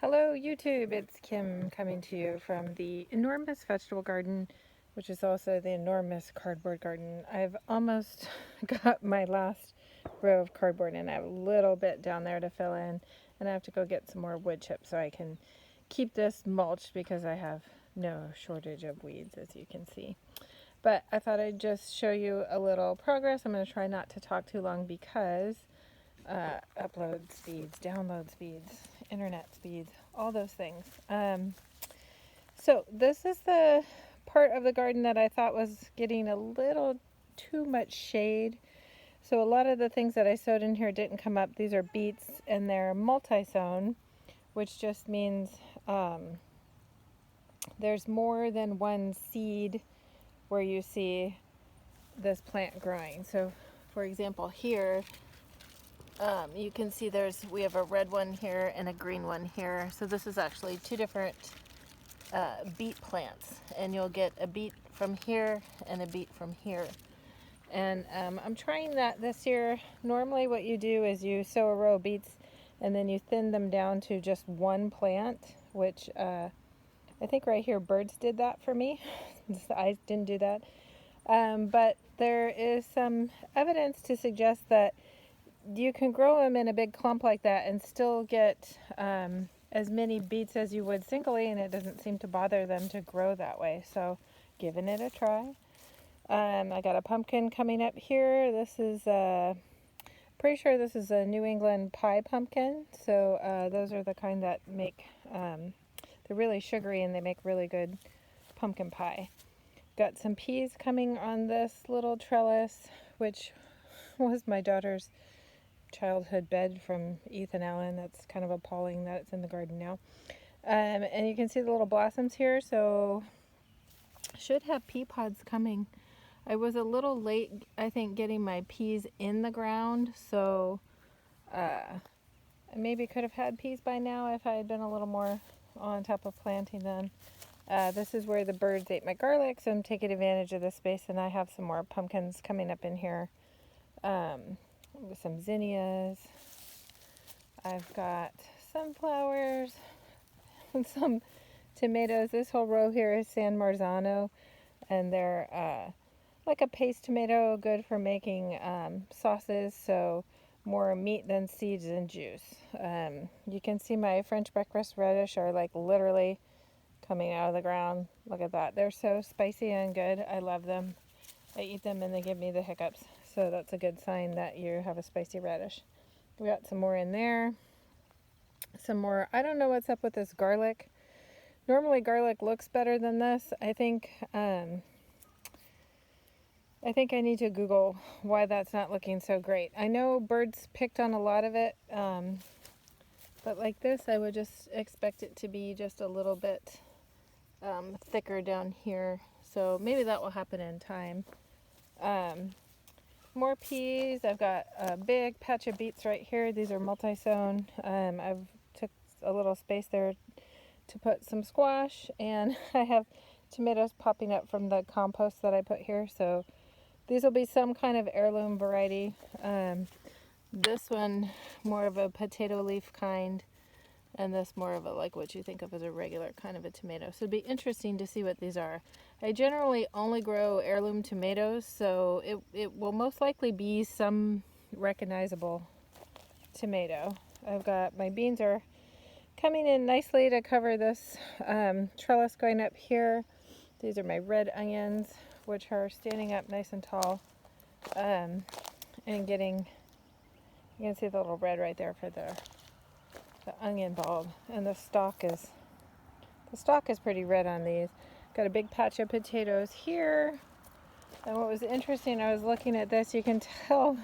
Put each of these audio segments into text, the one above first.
Hello YouTube, it's Kim coming to you from the enormous vegetable garden, which is also the enormous cardboard garden. I've almost got my last row of cardboard and I have a little bit down there to fill in, and I have to go get some more wood chips so I can keep this mulched because I have no shortage of weeds, as you can see. But I thought I'd just show you a little progress. I'm going to try not to talk too long because upload speeds, download speeds, internet speeds, all those things. So this is the part of the garden that I thought was getting a little too much shade. So a lot of the things that I sowed in here didn't come up. These are beets and they're multi-sown, which just means there's more than one seed where you see this plant growing. So for example here, you can see we have a red one here and a green one here. So this is actually two different beet plants, and you'll get a beet from here and a beet from here. And I'm trying that this year. Normally what you do is you sow a row of beets and then you thin them down to just one plant, which I think right here birds did that for me. I didn't do that. But there is some evidence to suggest that you can grow them in a big clump like that and still get as many beets as you would singly, and it doesn't seem to bother them to grow that way. So giving it a try. I got a pumpkin coming up here. This is pretty sure this is a New England pie pumpkin. So those are the kind that make they're really sugary and they make really good pumpkin pie. Got some peas coming on this little trellis, which was my daughter's childhood bed from Ethan Allen. That's kind of appalling that it's in the garden now. And you can see the little blossoms here, so should have pea pods coming. I was a little late, I think, getting my peas in the ground, so I maybe could have had peas by now if I had been a little more on top of planting them. This is where the birds ate my garlic, so I'm taking advantage of this space, and I have some more pumpkins coming up in here. With some zinnias. I've got sunflowers and some tomatoes. This whole row here is San Marzano, and they're like a paste tomato, good for making sauces, so more meat than seeds and juice. You can see my French breakfast radish are like literally coming out of the ground. Look at that. They're so spicy and good. I love them. I eat them and they give me the hiccups. So that's a good sign that you have a spicy radish. We got some more in there. Some more. I don't know what's up with this garlic. Normally garlic looks better than this. I think I need to Google why that's not looking so great. I know birds picked on a lot of it, but like this, I would just expect it to be just a little bit thicker down here. So maybe that will happen in time. More peas. I've got a big patch of beets right here. These are multi-sown. I've took a little space there to put some squash, and I have tomatoes popping up from the compost that I put here. So these will be some kind of heirloom variety. This one more of a potato leaf kind, and this more of a like what you think of as a regular kind of a tomato. So it'd be interesting to see what these are. I generally only grow heirloom tomatoes, so it will most likely be some recognizable tomato. I've got my beans are coming in nicely to cover this trellis going up here. These are my red onions, which are standing up nice and tall, and getting, you can see the little red right there for the onion bulb, and the stalk is pretty red on these. Got a big patch of potatoes here. And what was interesting, I was looking at this, you can tell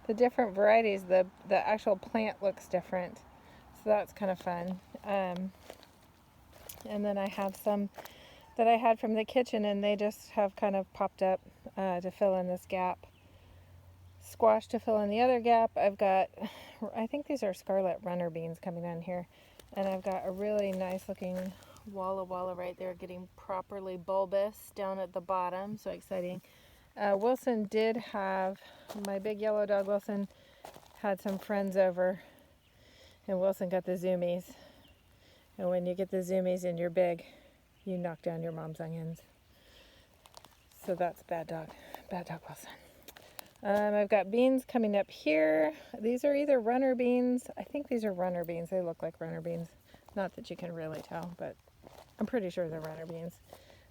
the different varieties, the actual plant looks different. So that's kind of fun. And then I have some that I had from the kitchen, and they just have kind of popped up to fill in this gap. Squash to fill in the other gap. I've got, I think these are scarlet runner beans coming on here. And I've got a really nice looking walla right there, getting properly bulbous down at the bottom. So exciting. Wilson did have, my big yellow dog Wilson had some friends over, and Wilson got the zoomies. And when you get the zoomies and you're big, you knock down your mom's onions. So that's bad dog Wilson. I've got beans coming up here. These are either runner beans. I think these are runner beans. They look like runner beans. Not that you can really tell, but I'm pretty sure they're runner beans.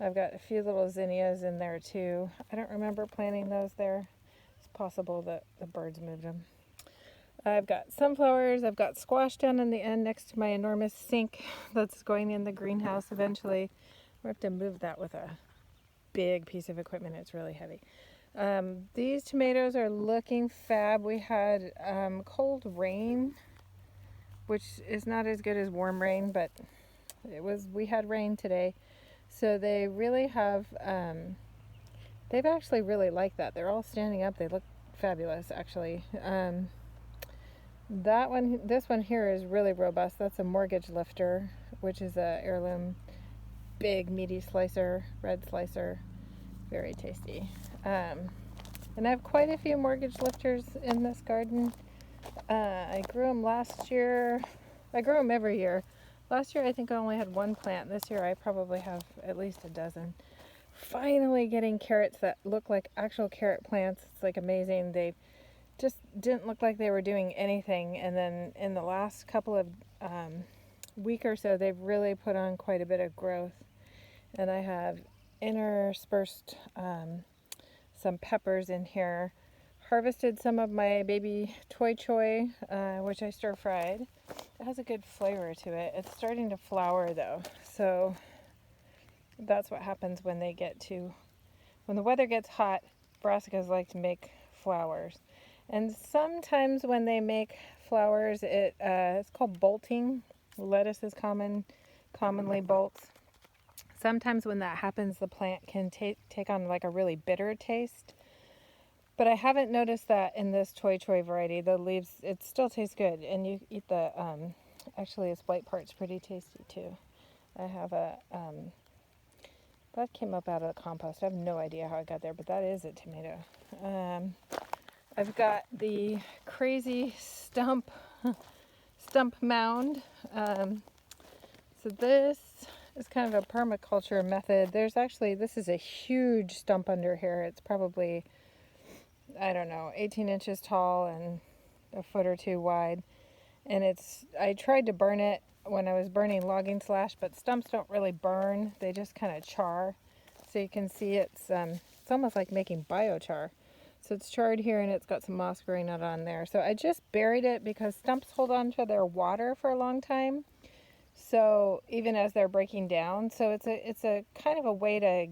I've got a few little zinnias in there too. I don't remember planting those there. It's possible that the birds moved them. I've got sunflowers. I've got squash down in the end next to my enormous sink that's going in the greenhouse eventually. We have to move that with a big piece of equipment. It's really heavy. These tomatoes are looking fab. We had cold rain, which is not as good as warm rain, but we had rain today. So they really have, they've actually really liked that. They're all standing up. They look fabulous, actually. This one here is really robust. That's a mortgage lifter, which is a heirloom, big meaty slicer, red slicer, very tasty. And I have quite a few mortgage lifters in this garden. I grew them last year. I grow them every year. Last year I think I only had one plant. This year I probably have at least a dozen. Finally getting carrots that look like actual carrot plants. It's like amazing. They just didn't look like they were doing anything, and then in the last couple of week or so they've really put on quite a bit of growth. And I have interspersed some peppers in here. Harvested some of my baby toy choy, which I stir fried. It has a good flavor to it. It's starting to flower though, so that's what happens when when the weather gets hot. Brassicas like to make flowers, and sometimes when they make flowers, it's called bolting. Lettuce is commonly bolts. Sometimes when that happens, the plant can take on like a really bitter taste. But I haven't noticed that in this toy choy variety. The leaves, it still tastes good, and you eat the, actually its white part's pretty tasty too. I have that came up out of the compost. I have no idea how it got there, but that is a tomato. I've got the crazy stump mound. So this is kind of a permaculture method. This is a huge stump under here. It's probably, I don't know, 18 inches tall and a foot or two wide. And I tried to burn it when I was burning logging slash, but stumps don't really burn. They just kind of char. So you can see it's almost like making biochar. So it's charred here and it's got some moss growing out on there. So I just buried it because stumps hold on to their water for a long time. So even as they're breaking down, so it's a kind of a way to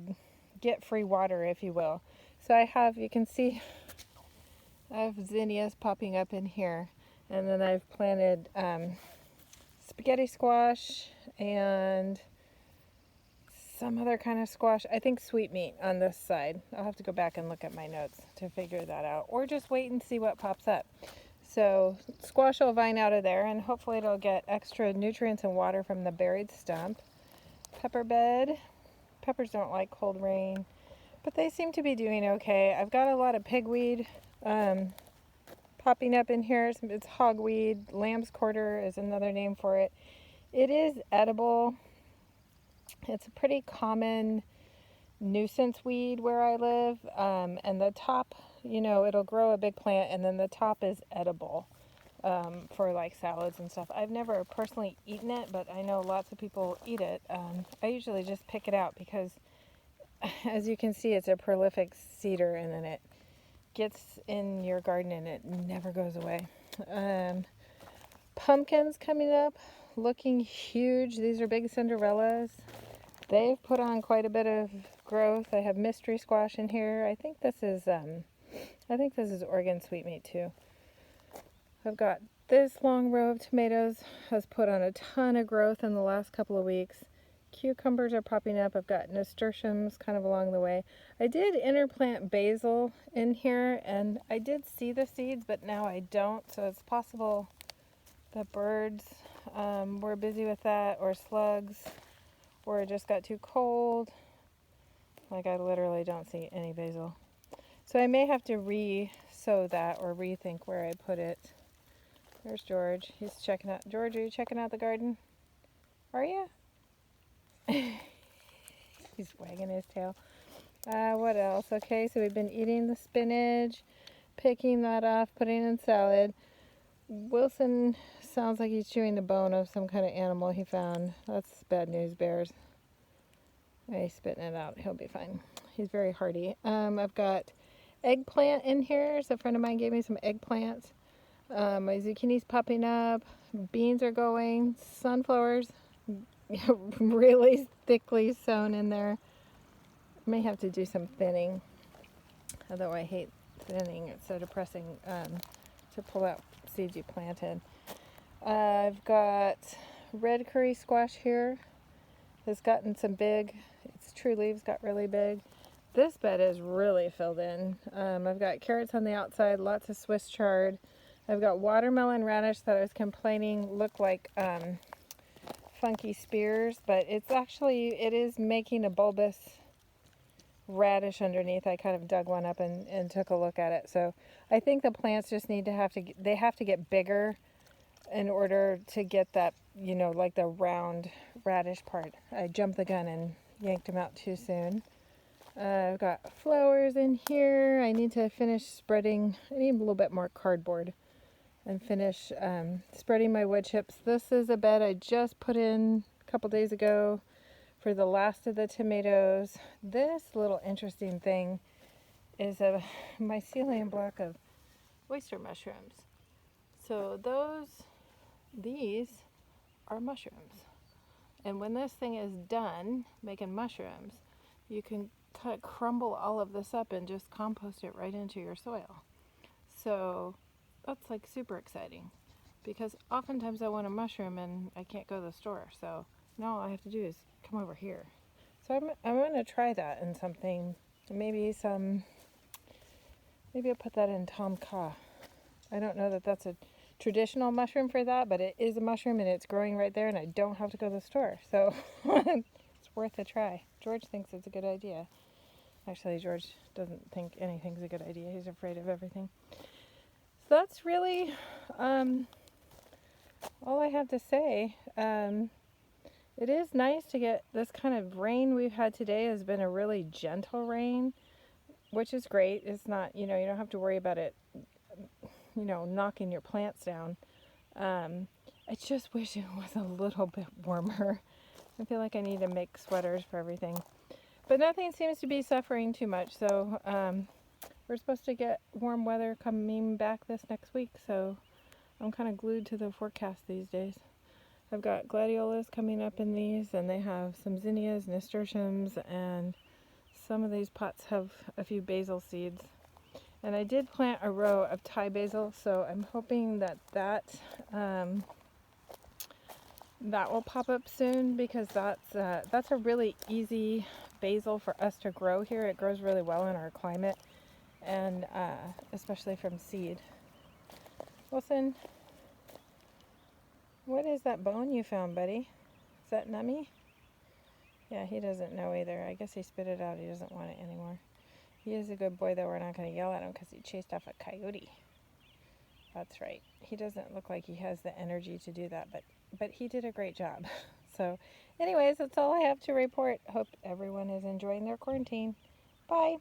get free water, if you will. So you can see I have zinnias popping up in here, and then I've planted spaghetti squash and some other kind of squash. I think sweet meat on this side. I'll have to go back and look at my notes to figure that out, or just wait and see what pops up. So squash will vine out of there, and hopefully it'll get extra nutrients and water from the buried stump. Pepper bed. Peppers don't like cold rain, but they seem to be doing okay. I've got a lot of pigweed popping up in here. It's hogweed. Lamb's quarter is another name for it. It is edible. It's a pretty common nuisance weed where I live, and the top, it'll grow a big plant, and then the top is edible for like salads and stuff. I've never personally eaten it, but I know lots of people eat it. I usually just pick it out because, as you can see, it's a prolific seeder, and then it gets in your garden and it never goes away. Pumpkins coming up, looking huge. These are big Cinderellas. They've put on quite a bit of growth. I have mystery squash in here. I think this is Oregon sweetmeat too. I've got this long row of tomatoes has put on a ton of growth in the last couple of weeks. Cucumbers are popping up. I've got nasturtiums kind of along the way. I did interplant basil in here, and I did see the seeds, but now I don't. So it's possible the birds were busy with that, or slugs, or it just got too cold. Like, I literally don't see any basil. So I may have to re-sow that or rethink where I put it. There's George. He's checking out. George, are you checking out the garden? Are you? He's wagging his tail. What else? Okay, so we've been eating the spinach, picking that off, putting in salad. Wilson sounds like he's chewing the bone of some kind of animal he found. That's bad news, bears. He's spitting it out. He'll be fine. He's very hardy. I've got eggplant in here. So a friend of mine gave me some eggplants. My zucchini's popping up. Beans are going. Sunflowers really thickly sown in there. May have to do some thinning. Although I hate thinning. It's so depressing to pull out seeds you planted. I've got red Kuri Squash here. Has gotten some big. Its true leaves got really big. This bed is really filled in. I've got carrots on the outside, lots of Swiss chard. I've got watermelon radish that I was complaining look like funky spears, but it is making a bulbous radish underneath. I kind of dug one up and took a look at it. So I think the plants just they have to get bigger in order to get that, like the round radish part. I jumped the gun and yanked them out too soon. I've got flowers in here. I need to finish spreading. I need a little bit more cardboard and finish spreading my wood chips. This is a bed I just put in a couple days ago for the last of the tomatoes. This little interesting thing is a mycelium block of oyster mushrooms. So these are mushrooms. And when this thing is done making mushrooms, you can kind of crumble all of this up and just compost it right into your soil. So that's like super exciting, because oftentimes I want a mushroom and I can't go to the store. So now all I have to do is come over here. So I'm going to try that in something. Maybe I'll put that in Tom Kha. I don't know that that's a traditional mushroom for that, but it is a mushroom and it's growing right there and I don't have to go to the store. So it's worth a try. George thinks it's a good idea. Actually, George doesn't think anything's a good idea. He's afraid of everything. So that's really all I have to say. It is nice to get this kind of rain we've had today. Has been a really gentle rain, which is great. It's not, you don't have to worry about it, knocking your plants down. I just wish it was a little bit warmer. I feel like I need to make sweaters for everything. But nothing seems to be suffering too much. So we're supposed to get warm weather coming back this next week. So I'm kind of glued to the forecast these days. I've got gladiolas coming up in these, and they have some zinnias, nasturtiums, and some of these pots have a few basil seeds. And I did plant a row of Thai basil, so I'm hoping that will pop up soon, because that's a really easy basil for us to grow here. It grows really well in our climate, and especially from seed. Wilson, what is that bone you found, buddy? Is that nummy? Yeah, he doesn't know either. I guess he spit it out. He doesn't want it anymore. He is a good boy, though. We're not going to yell at him because he chased off a coyote. That's right. He doesn't look like he has the energy to do that, but he did a great job. So anyways, that's all I have to report. Hope everyone is enjoying their quarantine. Bye.